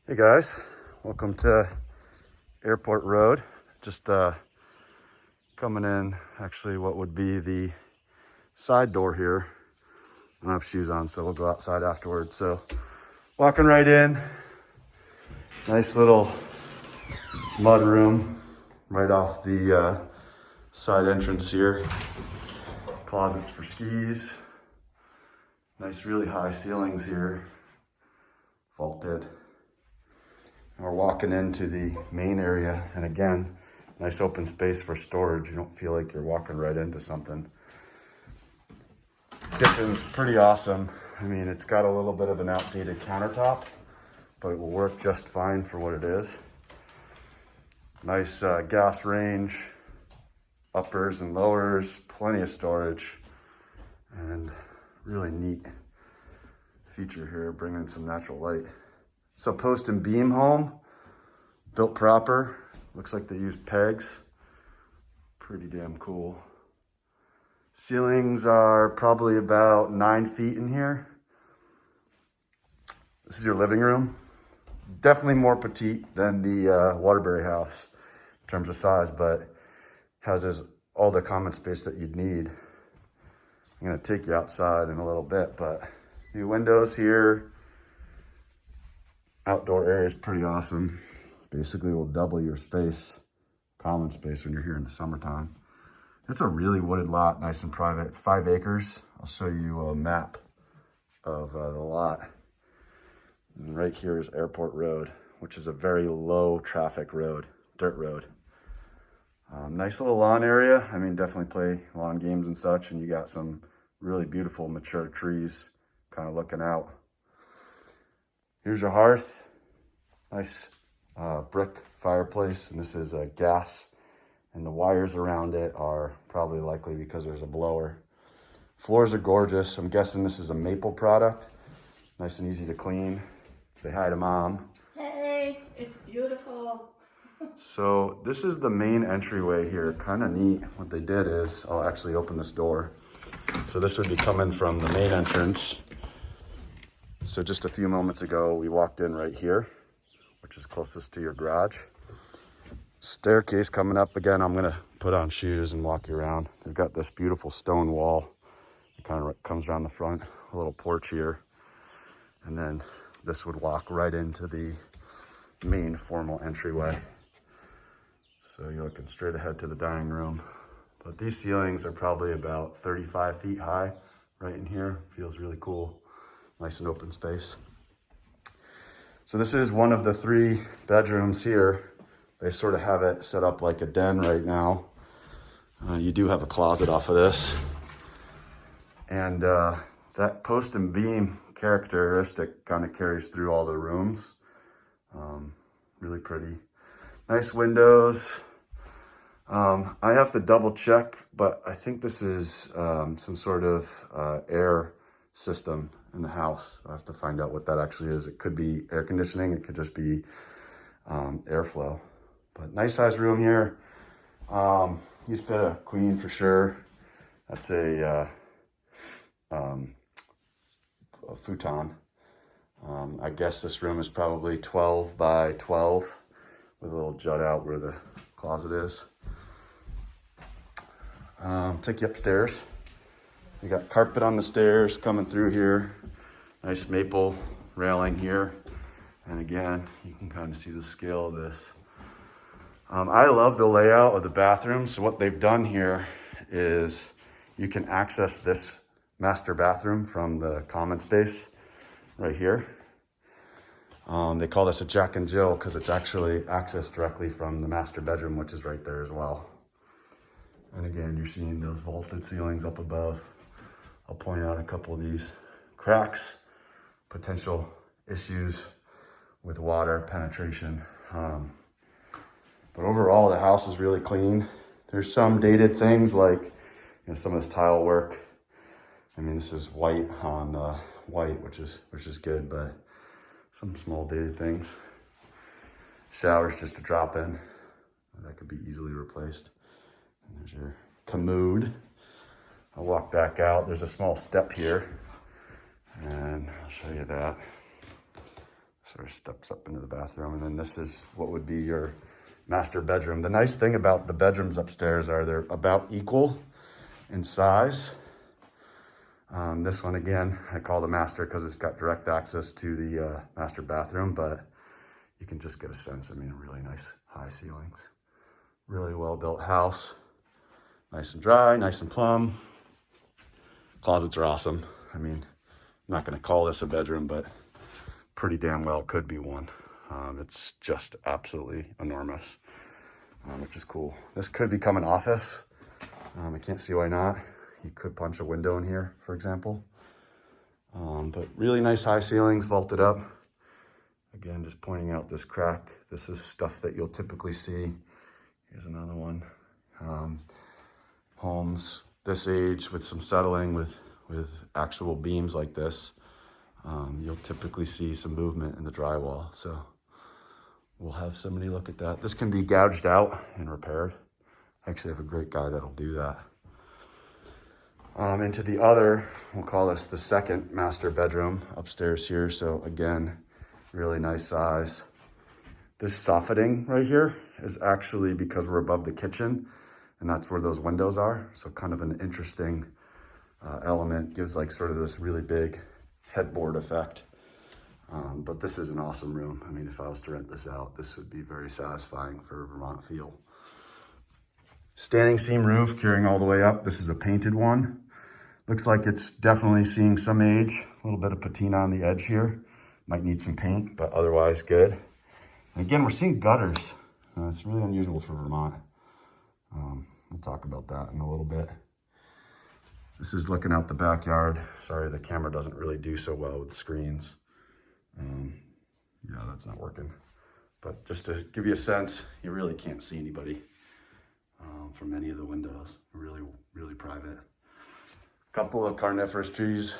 Hey guys, welcome to Airport Road. Just coming in, actually what would be the side door here. I don't have shoes on, so we'll go outside afterwards. So walking right in, nice little mud room right off the side entrance here. Closets for skis. Nice really high ceilings here, vaulted. And we're walking into the main area, and again, nice open space for storage. You don't feel like you're walking right into something. Kitchen's pretty awesome. I mean, it's got a little bit of an outdated countertop, but it will work just fine for what it is. Nice gas range, uppers and lowers, plenty of storage, and really neat feature here, bringing some natural light. So post and beam home, built proper. Looks like they use pegs. Pretty damn cool. Ceilings are probably about 9 feet in here. This is your living room. Definitely more petite than the Waterbury house in terms of size, but houses all the common space that you'd need. I'm gonna take you outside in a little bit, but new windows here. Outdoor area is pretty awesome. Basically will double your space, common space, when you're here in the summertime. It's a really wooded lot, nice and private. It's 5 acres. I'll show you a map of the lot. And right here is Airport Road, which is a very low traffic road, dirt road. Nice little lawn area. I mean, definitely play lawn games and such, and you got some really beautiful mature trees kind of looking out. Here's your hearth, nice brick fireplace, and this is gas, and the wires around it are probably likely because there's a blower. Floors are gorgeous. I'm guessing this is a maple product. Nice and easy to clean. Say hi to Mom. Hey, it's beautiful. So this is the main entryway here. Kind of neat. What they did is, I'll actually open this door. So this would be coming from the main entrance. So just a few moments ago, we walked in right here, which is closest to your garage. Staircase coming up. Again, I'm gonna put on shoes and walk you around. They've got this beautiful stone wall. It kind of comes around the front, a little porch here. And then this would walk right into the main formal entryway. So you're looking straight ahead to the dining room. But these ceilings are probably about 35 feet high right in here. Feels really cool. Nice and open space. So this is one of the 3 bedrooms here. They sort of have it set up like a den right now. You do have a closet off of this. And that post and beam characteristic kind of carries through all the rooms. Really pretty. Nice windows. I have to double check, but I think this is some sort of air system in the house. I have to find out what that actually is. It could be air conditioning. It could just be airflow. But nice size room here. You'd fit a queen for sure. That's a futon. I guess this room is probably 12 by 12 with a little jut out where the closet is. Take you upstairs. You got carpet on the stairs coming through here. Nice maple railing here. And again, you can kind of see the scale of this. I love the layout of the bathroom. So what they've done here is you can access this master bathroom from the common space right here. They call this a Jack and Jill because it's actually accessed directly from the master bedroom, which is right there as well. And again, you're seeing those vaulted ceilings up above. I'll point out a couple of these cracks, potential issues with water penetration. But overall, the house is really clean. There's some dated things like, some of this tile work. I mean, this is white on white, which is good, but some small dated things. Shower's just a drop in. That could be easily replaced. And there's your commode. I'll walk back out. There's a small step here, and I'll show you that. So stairs, steps up into the bathroom. And then this is what would be your master bedroom. The nice thing about the bedrooms upstairs are they're about equal in size. This one, again, I call the master because it's got direct access to the master bathroom, but you can just get a sense. I mean, really nice high ceilings. Really well-built house. Nice and dry, nice and plumb. Closets are awesome. I mean, I'm not going to call this a bedroom, but pretty damn well could be one. It's just absolutely enormous, which is cool. This could become an office. I can't see why not. You could punch a window in here, for example. But really nice high ceilings, vaulted up. Again, just pointing out this crack. This is stuff that you'll typically see. Here's another one. Homes this age with some settling with actual beams like this, you'll typically see some movement in the drywall. So we'll have somebody look at that. This can be gouged out and repaired. I actually have a great guy that'll do that. Into the other, we'll call this the second master bedroom upstairs here. So again, really nice size. This soffitting right here is actually because we're above the kitchen, and that's where those windows are. So kind of an interesting element, gives like sort of this really big headboard effect. But this is an awesome room. I mean, if I was to rent this out, this would be very satisfying for a Vermont feel. Standing seam roof carrying all the way up. This is a painted one. Looks like it's definitely seeing some age. A little bit of patina on the edge here. Might need some paint, but otherwise good. And again, we're seeing gutters. It's really unusual for Vermont. We'll talk about that in a little bit. This is looking out the backyard. Sorry, the camera doesn't really do so well with screens. Yeah, that's not working. But just to give you a sense, you really can't see anybody from any of the windows. Really, really private. Couple of carnivorous trees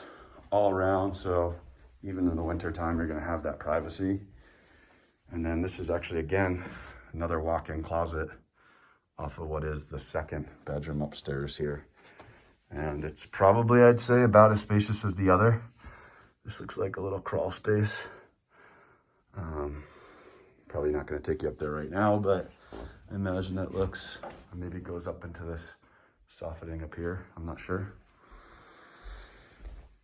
all around, so even in the winter time, you're gonna have that privacy. And then this is actually, again, another walk-in closet off of what is the second bedroom upstairs here. And it's probably, I'd say, about as spacious as the other. This looks like a little crawl space. Probably not gonna take you up there right now, but I imagine it looks, maybe goes up into this soffitting up here, I'm not sure.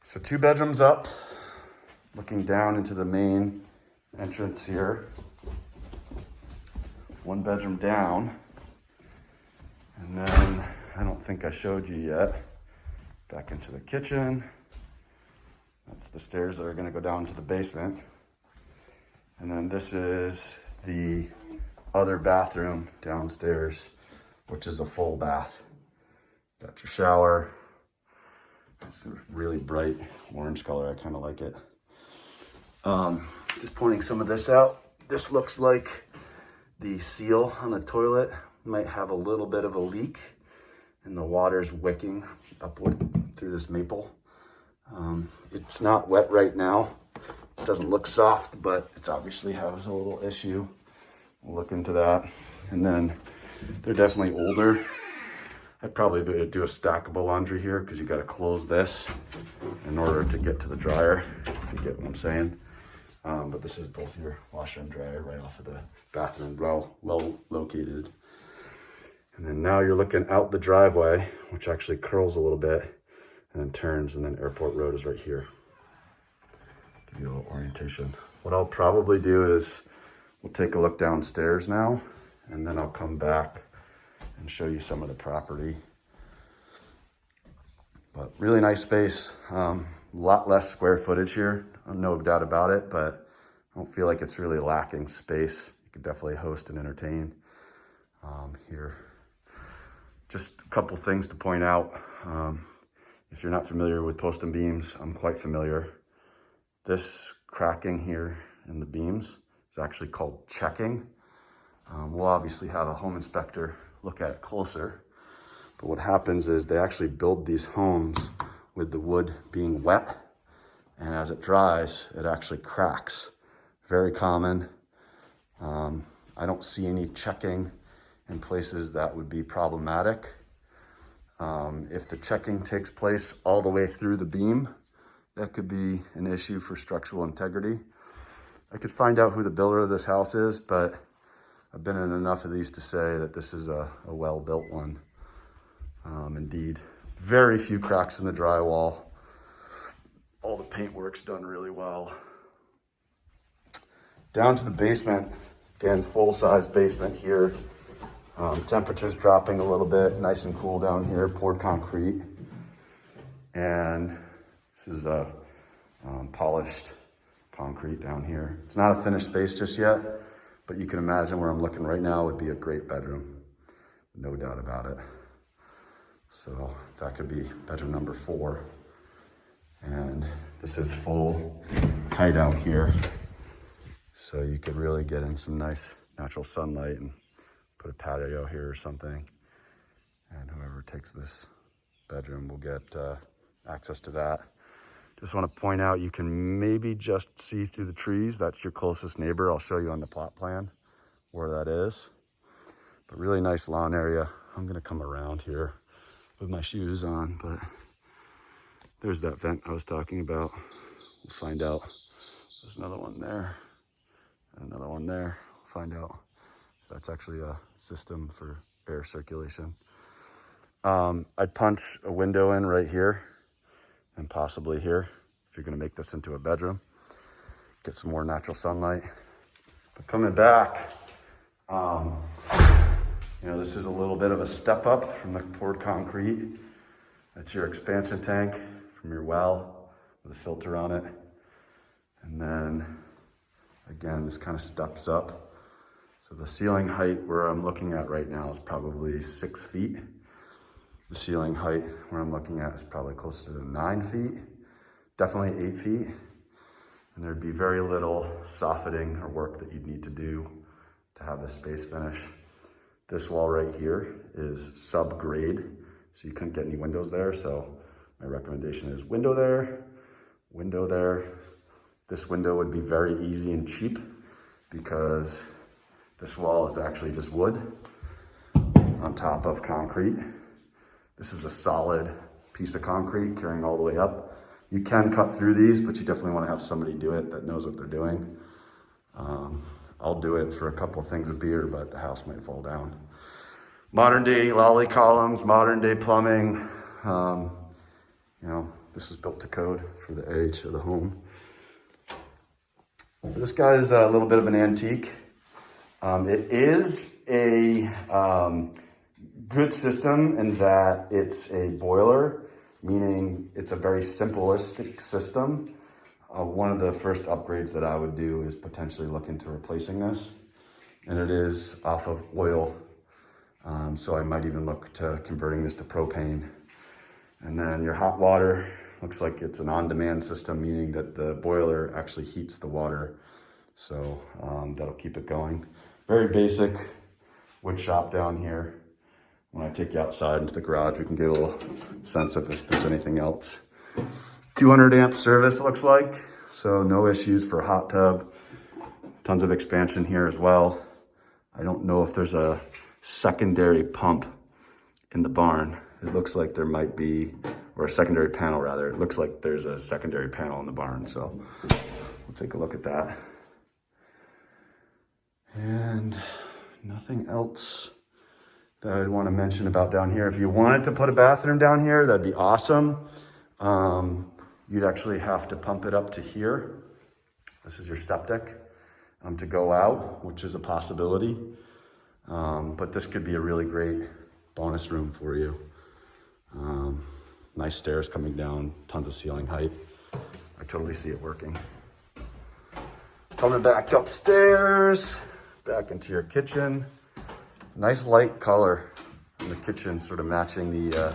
So 2 bedrooms up, looking down into the main entrance here. 1 bedroom down. And then, I don't think I showed you yet, back into the kitchen. That's the stairs that are gonna go down to the basement. And then this is the other bathroom downstairs, which is a full bath. Got your shower. It's a really bright orange color. I kind of like it. Just pointing some of this out. This looks like the seal on the toilet might have a little bit of a leak, and the water's wicking upward through this maple. It's not wet right now. It doesn't look soft, but it's obviously has a little issue. We'll look into that. And then they're definitely older. I'd probably do a stackable laundry here because you got to close this in order to get to the dryer, if you get what I'm saying. But this is both your washer and dryer right off of the bathroom, well located. And then now you're looking out the driveway, which actually curls a little bit and then turns, and then Airport Road is right here. Give you a little orientation. What I'll probably do is we'll take a look downstairs now, and then I'll come back and show you some of the property. But really nice space. A lot less square footage here, no doubt about it, but I don't feel like it's really lacking space. You could definitely host and entertain here. Just a couple things to point out. If you're not familiar with post and beams, I'm quite familiar. This cracking here in the beams is actually called checking. We'll obviously have a home inspector look at it closer. But what happens is they actually build these homes with the wood being wet, and as it dries, it actually cracks. Very common. I don't see any checking in places that would be problematic. If the checking takes place all the way through the beam, that could be an issue for structural integrity. I could find out who the builder of this house is, but I've been in enough of these to say that this is a well-built one. Indeed. Very few cracks in the drywall. All the paintwork's done really well. Down to the basement. Again, full-size basement here. Temperature's dropping a little bit. Nice and cool down here. Poured concrete. And this is a polished concrete down here. It's not a finished space just yet, but you can imagine where I'm looking right now would be a great bedroom. No doubt about it. So that could be bedroom number 4. And this is full height out here. So you could really get in some nice natural sunlight and put a patio here or something. And whoever takes this bedroom will get access to that. Just want to point out, you can maybe just see through the trees. That's your closest neighbor. I'll show you on the plot plan where that is. But really nice lawn area. I'm going to come around here with my shoes on, but there's that vent I was talking about. We'll find out. There's another one there and another one there. We'll find out if that's actually a system for air circulation. I'd punch a window in right here and possibly here if you're going to make this into a bedroom. Get some more natural sunlight. But coming back, this is a little bit of a step up from the poured concrete. That's your expansion tank from your well with a filter on it. And then again, this kind of steps up. So the ceiling height where I'm looking at right now is probably 6 feet. The ceiling height where I'm looking at is probably closer to 9 feet, definitely 8 feet. And there'd be very little softening or work that you'd need to do to have this space finish. This wall right here is sub-grade, so you couldn't get any windows there. So my recommendation is window there, window there. This window would be very easy and cheap because this wall is actually just wood on top of concrete. This is a solid piece of concrete carrying all the way up. You can cut through these, but you definitely want to have somebody do it that knows what they're doing. I'll do it for a couple of things of beer, but the house might fall down. Modern day lolly columns, modern day plumbing. This was built to code for the age of the home. So this guy is a little bit of an antique. It is a good system in that it's a boiler, meaning it's a very simplistic system. One of the first upgrades that I would do is potentially look into replacing this. And it is off of oil. So I might even look to converting this to propane. And then your hot water looks like it's an on-demand system, meaning that the boiler actually heats the water. So that'll keep it going. Very basic wood shop down here. When I take you outside into the garage, we can get a little sense of if there's anything else. 200 amp service, it looks like. So no issues for a hot tub. Tons of expansion here as well. I don't know if there's a secondary pump in the barn. It looks like there might be, or a secondary panel rather. It looks like there's a secondary panel in the barn. So we'll take a look at that. And nothing else that I'd want to mention about down here. If you wanted to put a bathroom down here, that'd be awesome. You'd actually have to pump it up to here. This is your septic to go out, which is a possibility. But this could be a really great bonus room for you. Nice stairs coming down, tons of ceiling height. I totally see it working. Coming back upstairs, back into your kitchen. Nice light color in the kitchen, sort of matching the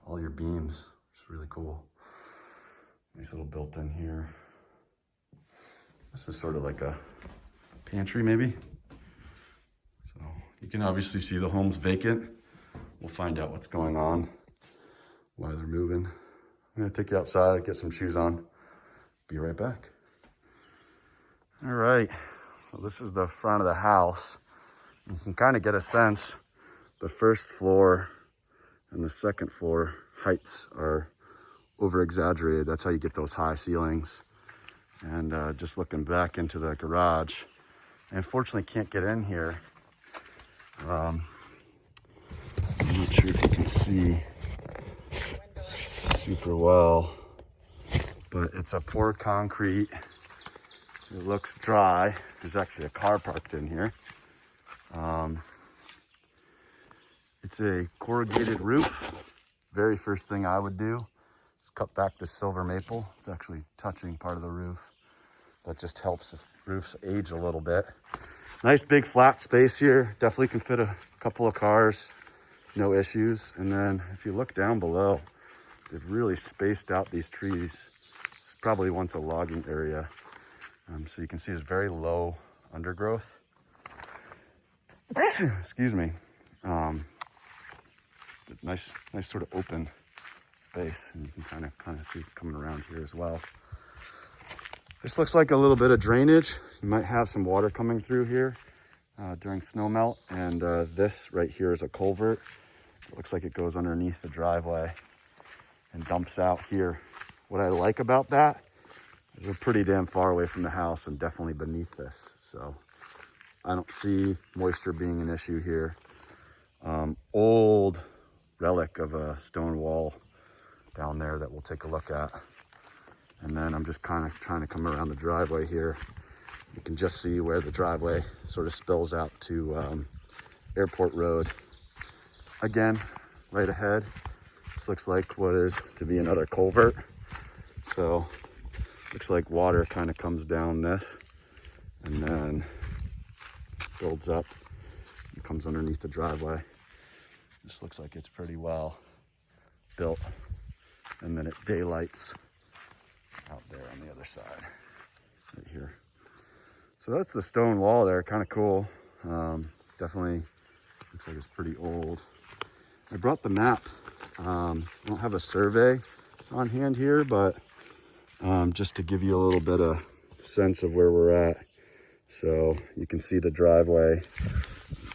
all your beams. It's really cool. Nice little built-in here. This is sort of like a pantry maybe. So you can obviously see the home's vacant. We'll find out what's going on, why they're moving. I'm gonna take you outside, get some shoes on. Be right back. All right, so this is the front of the house. You can kind of get a sense, the first floor and the second floor heights are over exaggerated. That's how you get those high ceilings. And just looking back into the garage, I unfortunately can't get in here. I'm not sure if you can see super well, but it's a poured concrete. It looks dry. There's actually a car parked in here. It's a corrugated roof. Very first thing I would do is cut back this silver maple. It's actually touching part of the roof. That just helps roofs age a little bit. Nice big flat space here. Definitely can fit a couple of cars, no issues. And then if you look down below, they've really spaced out these trees. It's probably once a logging area. So you can see there's very low undergrowth. Excuse me. Nice sort of open space, and you can kind of see it coming around here as well. This looks like a little bit of drainage. You might have some water coming through here during snow melt, and this right here is a culvert. It looks like it goes underneath the driveway and dumps out here. What I like about that is we're pretty damn far away from the house and definitely beneath this, so I don't see moisture being an issue here. Old relic of a stone wall down there that we'll take a look at. And then I'm just kind of trying to come around the driveway here. You can just see where the driveway sort of spills out to Airport Road. Again, right ahead, this looks like what is to be another culvert. So looks like water kind of comes down this and then builds up and comes underneath the driveway. This looks like it's pretty well built, and then it daylights out there on the other side, right here. So that's the stone wall there, kind of cool. Definitely looks like it's pretty old. I brought the map. I don't have a survey on hand here, but just to give you a little bit of sense of where we're at. So you can see the driveway.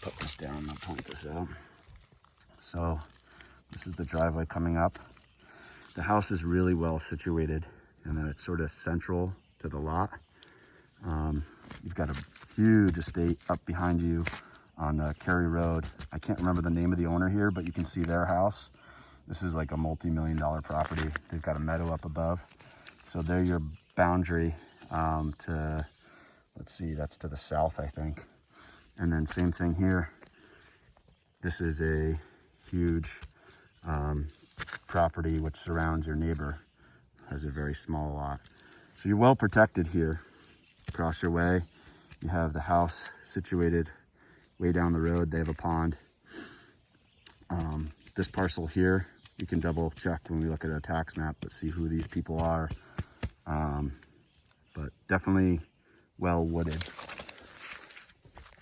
Put this down and I'll point this out. So this is the driveway coming up. The house is really well situated, and then it's sort of central to the lot. You've got a huge estate up behind you on Cary Road. I can't remember the name of the owner here, but you can see their house. This is like a multi-million-dollar property. They've got a meadow up above. So they're your boundary to, let's see, that's to the south, I think. And then same thing here. This is a huge property which surrounds your neighbor. Has a very small lot. So you're well protected here. Across your way, you have the house situated way down the road. They have a pond. This parcel here, you can double check when we look at a tax map, but see who these people are. But definitely well wooded.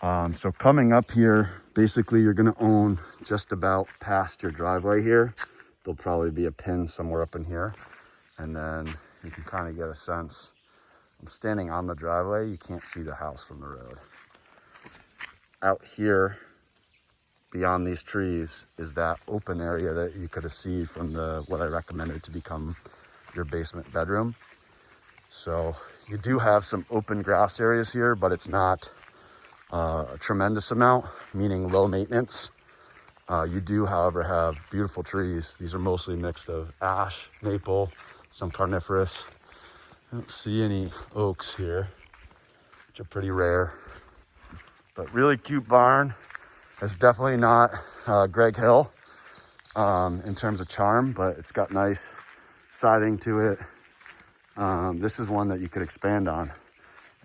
So coming up here, basically you're gonna own just about past your driveway here. There'll probably be a pin somewhere up in here. And then you can kind of get a sense. I'm standing on the driveway, you can't see the house from the road. Out here, beyond these trees, is that open area that you could have seen from what I recommended to become your basement bedroom. So you do have some open grass areas here, but it's not a tremendous amount, meaning low maintenance. You do, however, have beautiful trees. These are mostly mixed of ash, maple, some carnivorous. I don't see any oaks here, which are pretty rare. But really cute barn. It's definitely not Greg Hill in terms of charm, but it's got nice siding to it. This is one that you could expand on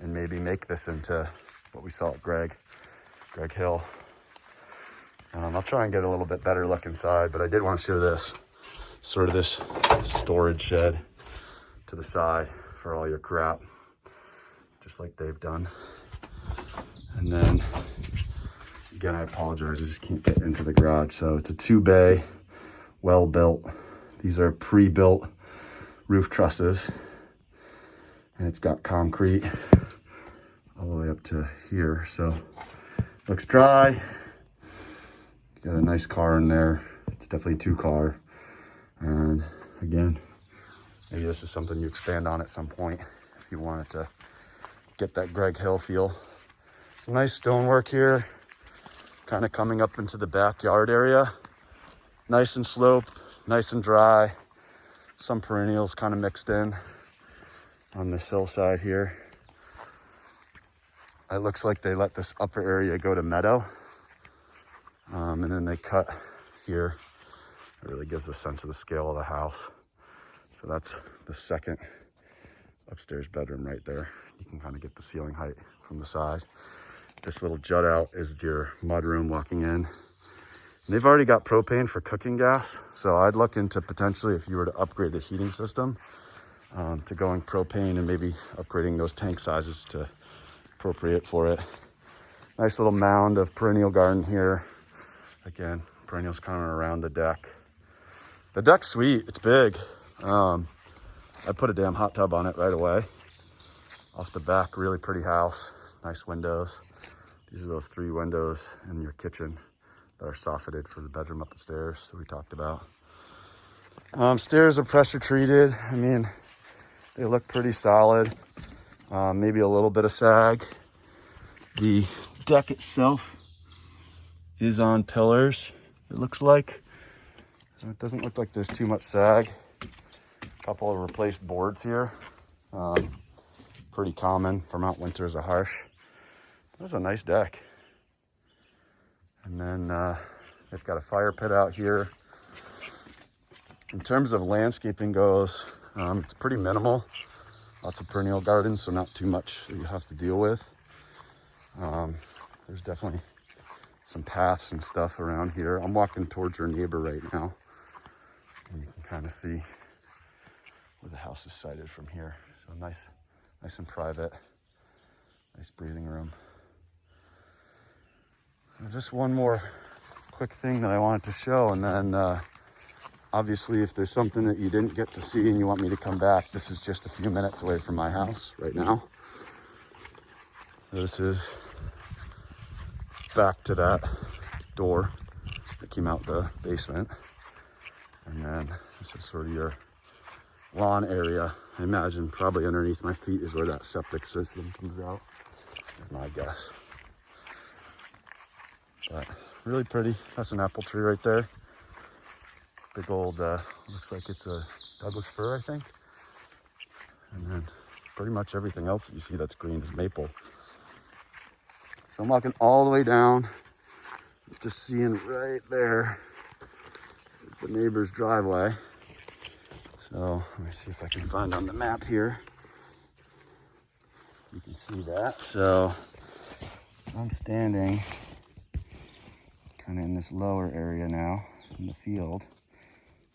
and maybe make this into what we saw at Greg Hill. I'll try and get a little bit better look inside, but I did want to show this, sort of this storage shed to the side for all your crap, just like they've done. And then, again, I apologize, I just can't get into the garage. So it's a 2-bay, well built. These are pre-built roof trusses, and it's got concrete all the way up to here. So looks dry. Got a nice car in there. It's definitely a 2-car. And again, maybe this is something you expand on at some point if you wanted to get that Greg Hill feel. Some nice stonework here, kind of coming up into the backyard area. Nice and sloped, nice and dry. Some perennials kind of mixed in on this hillside here. It looks like they let this upper area go to meadow. And then they cut here. It really gives a sense of the scale of the house. So that's the second upstairs bedroom right there. You can kind of get the ceiling height from the side. This little jut out is your mudroom walking in. And they've already got propane for cooking gas. So I'd look into potentially, if you were to upgrade the heating system, to going propane and maybe upgrading those tank sizes to appropriate for it. Nice little mound of perennial garden here. Again, perennials kind of around the deck. The deck's sweet, it's big. I put a damn hot tub on it right away. Off the back, really pretty house. Nice windows. These are those 3 windows in your kitchen that are soffitted for the bedroom up the stairs that we talked about. Stairs are pressure treated. I mean, they look pretty solid. Maybe a little bit of sag. The deck itself is on pillars, it looks like. So it doesn't look like there's too much sag. A couple of replaced boards here. Pretty common. Vermont winters are harsh. That's a nice deck. And then they've got a fire pit out here. In terms of landscaping goes, it's pretty minimal. Lots of perennial gardens, so not too much that you have to deal with. There's definitely some paths and stuff around here. I'm walking towards your neighbor right now, and you can kind of see where the house is sited from here. So nice and private, nice breathing room. And just one more quick thing that I wanted to show, and then obviously if there's something that you didn't get to see and you want me to come back, this is just a few minutes away from my house right now. This is back to that door that came out the basement. And then this is sort of your lawn area. I imagine probably underneath my feet is where that septic system comes out, is my guess. But really pretty. That's an apple tree right there. Big old, looks like it's a Douglas fir, I think. And then pretty much everything else that you see that's green is maple. So I'm walking all the way down, just seeing right there is the neighbor's driveway. So let me see if I can find on the map here. You can see that. So I'm standing kind of in this lower area now in the field,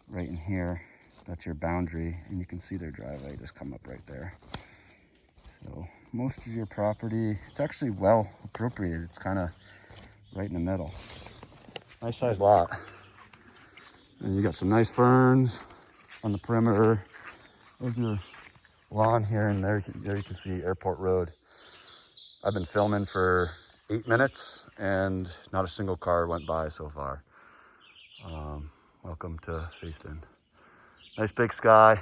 right in here. That's your boundary, and you can see their driveway just come up right there. So most of your property, it's actually well appropriated. It's kind of right in the middle. Nice sized lot. And you got some nice ferns on the perimeter of your lawn here, and there you can see Airport Road. I've been filming for 8 minutes and not a single car went by so far. Welcome to Facein. Nice big sky.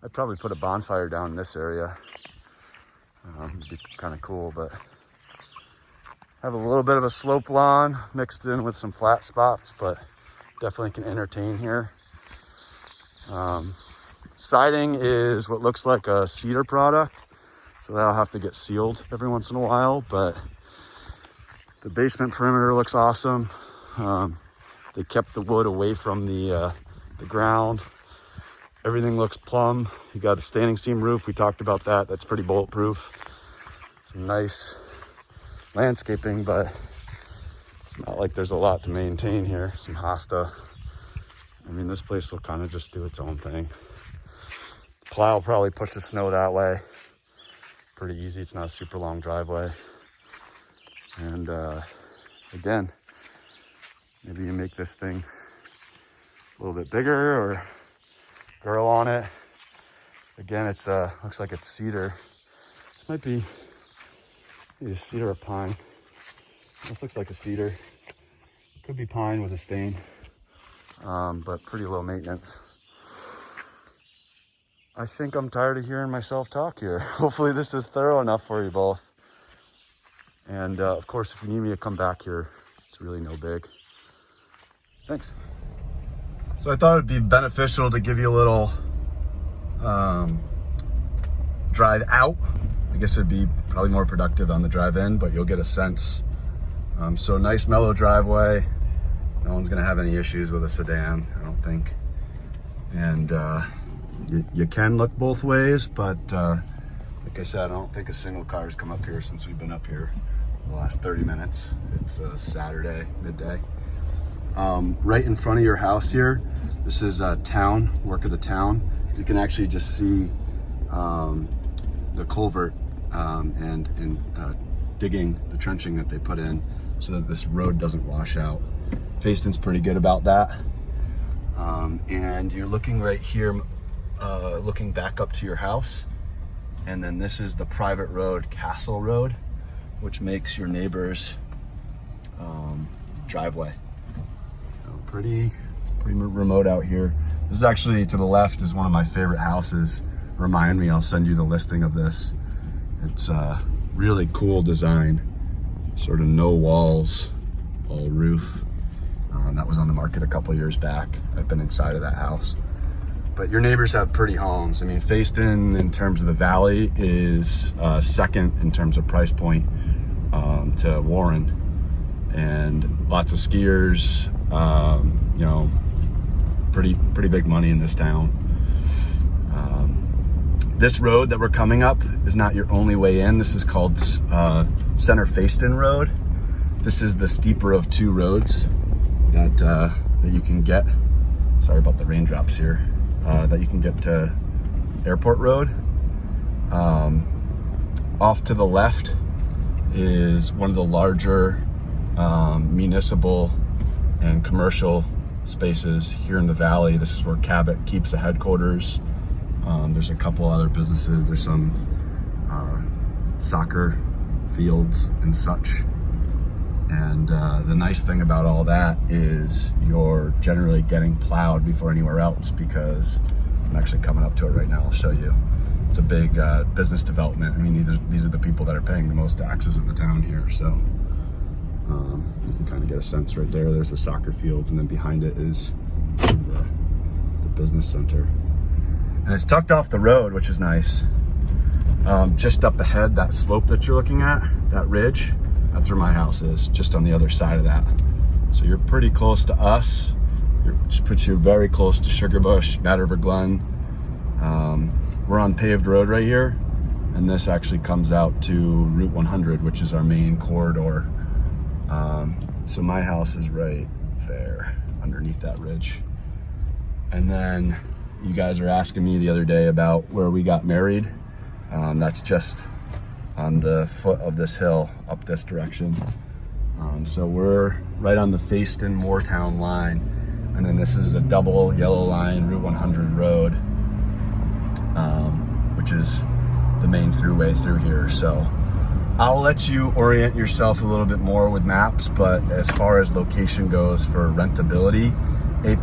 I'd probably put a bonfire down in this area. It'd be kind of cool, but have a little bit of a slope lawn mixed in with some flat spots, but definitely can entertain here. Siding is what looks like a cedar product, so that'll have to get sealed every once in a while, but the basement perimeter looks awesome. They kept the wood away from the ground. Everything looks plumb. You got a standing seam roof. We talked about that. That's pretty bulletproof. Some nice landscaping, but it's not like there's a lot to maintain here. Some hosta. I mean, this place will kind of just do its own thing. Plow will probably push the snow that way. Pretty easy. It's not a super long driveway. And again, maybe you make this thing a little bit bigger or girl on it. Again, it's looks like it's cedar. This might be maybe a cedar or pine. This looks like a cedar. Could be pine with a stain, but pretty low maintenance. I think I'm tired of hearing myself talk here. Hopefully this is thorough enough for you both. And of course, if you need me to come back here, it's really no big. Thanks. So I thought it'd be beneficial to give you a little drive out. I guess it'd be probably more productive on the drive in, but you'll get a sense. So nice mellow driveway. No one's gonna have any issues with a sedan, I don't think. And you can look both ways, but like I said, I don't think a single car has come up here since we've been up here the last 30 minutes. It's a Saturday, midday. Right in front of your house here, this is town, work of the town. You can actually just see the culvert and digging, the trenching that they put in so that this road doesn't wash out. Fayston's pretty good about that. And you're looking right here, looking back up to your house. And then this is the private road, Castle Road, which makes your neighbor's driveway. So pretty remote out here. This is actually, to the left, is one of my favorite houses. Remind me, I'll send you the listing of this. It's a really cool design. Sort of no walls, all roof. That was on the market a couple years back. I've been inside of that house. But your neighbors have pretty homes. I mean, Fayston, in terms of the valley, is second in terms of price point to Warren. And lots of skiers, you know, pretty big money in this town. This road that we're coming up is not your only way in. This is called Center Fayston Road. This is the steeper of two roads that you can get. Sorry about the raindrops here. That you can get to Airport Road. Off to the left is one of the larger municipal and commercial spaces here in the valley. This is where Cabot keeps the headquarters. There's a couple other businesses. There's some soccer fields and such. And the nice thing about all that is you're generally getting plowed before anywhere else, because I'm actually coming up to it right now. I'll show you. It's a big business development. I mean, these are the people that are paying the most taxes in the town here. So you can kind of get a sense right there. There's the soccer fields, and then behind it is the business center. And it's tucked off the road, which is nice. Just up ahead, that slope that you're looking at, that ridge, that's where my house is, just on the other side of that. So you're pretty close to us. Just puts you very close to Sugarbush, Mad River Glen. We're on paved road right here, and this actually comes out to Route 100, which is our main corridor. So my house is right there, underneath that ridge. And then you guys were asking me the other day about where we got married. That's just on the foot of this hill up this direction. So we're right on the Fayston Moortown line, and then this is a double yellow line Route 100 road, which is the main throughway through here. So I'll let you orient yourself a little bit more with maps, but as far as location goes for rentability, A+.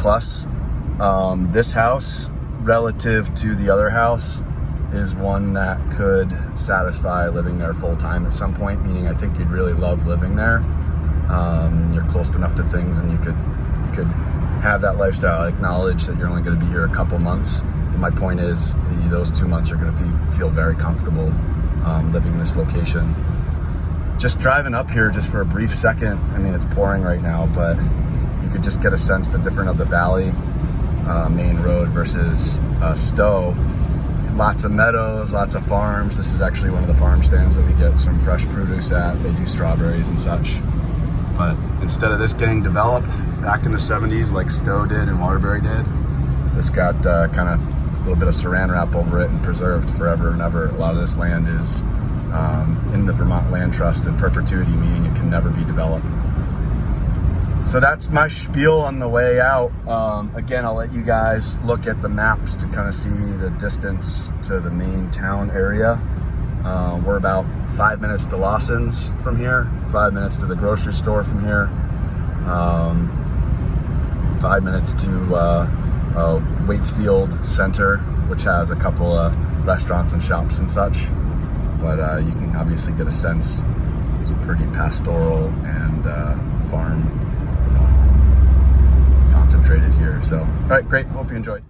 This house relative to the other house is one that could satisfy living there full time at some point, meaning I think you'd really love living there. You're close enough to things, and you could have that lifestyle. I acknowledge that you're only going to be here a couple months. But my point is, those 2 months you're going to feel very comfortable living in this location. Just driving up here just for a brief second, I mean, it's pouring right now, but you could just get a sense the different of the valley main road versus Stowe. Lots of meadows, lots of farms. This is actually one of the farm stands that we get some fresh produce at. They do strawberries and such. But instead of this getting developed back in the 70s like Stowe did and Waterbury did, this got kind of a little bit of saran wrap over it and preserved forever and ever. A lot of this land is in the Vermont Land Trust in perpetuity, meaning it can never be developed. So that's my spiel on the way out. Again, I'll let you guys look at the maps to kind of see the distance to the main town area. We're about 5 minutes to Lawson's from here, 5 minutes to the grocery store from here, 5 minutes to Waitsfield Center, which has a couple of restaurants and shops and such. But you can obviously get a sense. It's pretty pastoral and farm concentrated here. So, all right, great. Hope you enjoyed.